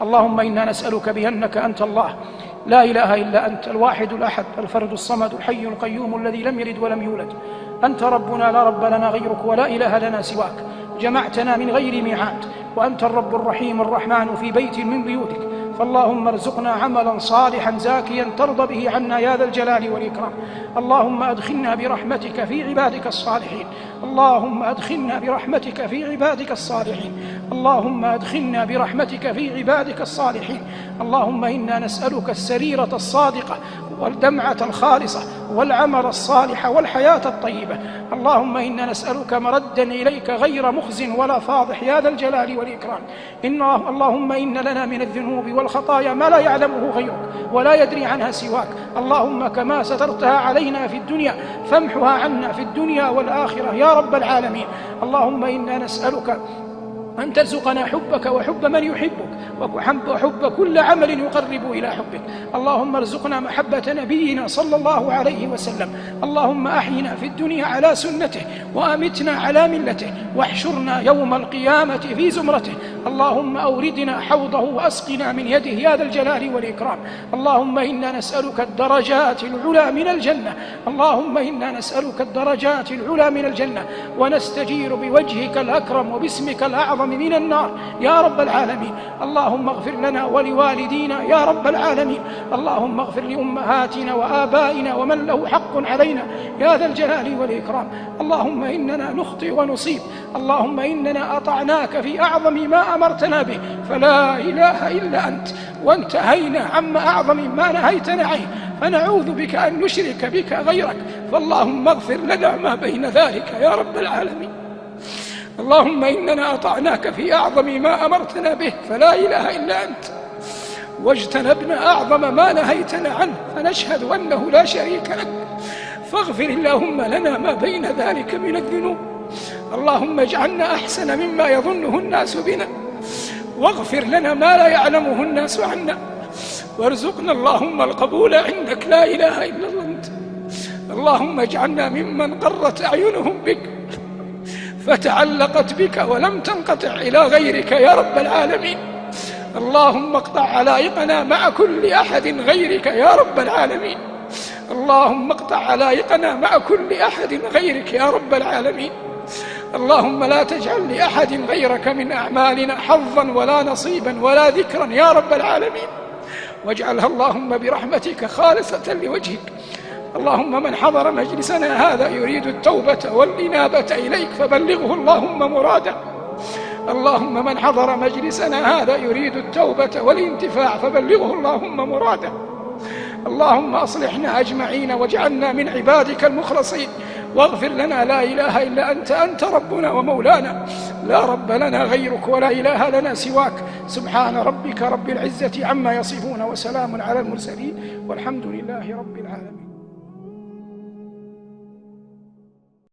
اللهم إنا نسألك بأنك أنت الله لا إله إلا أنت الواحد الأحد الفرد الصمد الحي القيوم الذي لم يلد ولم يولد. أنت ربنا لا رب لنا غيرك ولا إله لنا سواك. جمعتنا من غير ميعاد، وأنت الرب الرحيم الرحمن في بيت من بيوتك، فاللهم ارزقنا عملا صالحا زاكيا ترضى به عنا يا ذا الجلال والإكرام. اللهم أدخلنا برحمتك في عبادك الصالحين. اللهم أدخلنا برحمتك في عبادك الصالحين. اللهم أدخلنا برحمتك في عبادك الصالحين. اللهم إنا نسألك السريرة الصادقة والدمعة الخالصة والعمل الصالح والحياة الطيبة. اللهم إنا نسألك مردا إليك غير مخز ولا فاضح يا ذا الجلال والإكرام. اللهم إن لنا من الذنوب والخطايا ما لا يعلمه غيرك ولا يدري عنها سواك. اللهم كما سترتها علينا في الدنيا فامحها عنا في الدنيا والآخرة يا رب العالمين. اللهم إنا نسألك أن ترزقنا حبك وحب من يحبك وحب كل عمل يقرب إلى حبك. اللهم ارزقنا محبة نبينا صلى الله عليه وسلم. اللهم أحينا في الدنيا على سنته وأمتنا على ملته واحشرنا يوم القيامة في زمرته. اللهم أوردنا حوضه وأسقنا من يده يا ذا الجلال والإكرام. اللهم إنا نسألك الدرجات العلى من الجنة. اللهم إنا نسألك الدرجات العلى من الجنة ونستجير بوجهك الأكرم وباسمك الأعظم من النار يا رب العالمين. اللهم اغفر لنا ولوالدينا يا رب العالمين. اللهم اغفر لأمهاتنا وآبائنا ومن له حق علينا يا ذا الجلال والإكرام. اللهم إننا نخطئ ونصيب. اللهم إننا أطعناك في أعظم ما أمرتنا به فلا إله إلا أنت، وانتهينا عما أعظم ما نهيتنا عنه فنعوذ بك أن نشرك بك غيرك. فاللهم اغفر لنا ما بين ذلك يا رب العالمين. اللهم إننا أطعناك في أعظم ما أمرتنا به فلا إله إلا أنت، واجتنبنا أعظم ما نهيتنا عنه فنشهد أنه لا شريك لك. فاغفر اللهم لنا ما بين ذلك من الذنوب. اللهم اجعلنا أحسن مما يظنه الناس بنا، واغفر لنا ما لا يعلمه الناس عنا، وارزقنا اللهم القبول عندك لا إله إلا أنت. اللهم اجعلنا ممن قرت أعينهم بك فتعلقت بك ولم تنقطع إلى غيرك يا رب العالمين. اللهم اقطع علائقنا مع كل أحد غيرك يا رب العالمين. اللهم اقطع علائقنا مع كل أحد غيرك يا رب العالمين. اللهم لا تجعل لأحد غيرك من أعمالنا حظا ولا نصيبا ولا ذكرا يا رب العالمين، واجعلها اللهم برحمتك خالصة لوجهك. اللهم من حضر مجلسنا هذا يريد التوبة والإنابة إليك فبلغه اللهم مراده. اللهم من حضر مجلسنا هذا يريد التوبة والانتفاع فبلغه اللهم مراده. اللهم أصلحنا أجمعين واجعلنا من عبادك المخلصين، واغفر لنا لا إله إلا أنت، أنت ربنا ومولانا لا رب لنا غيرك ولا إله لنا سواك. سبحان ربك رب العزة عما يصفون وسلام على المرسلين والحمد لله رب العالمين.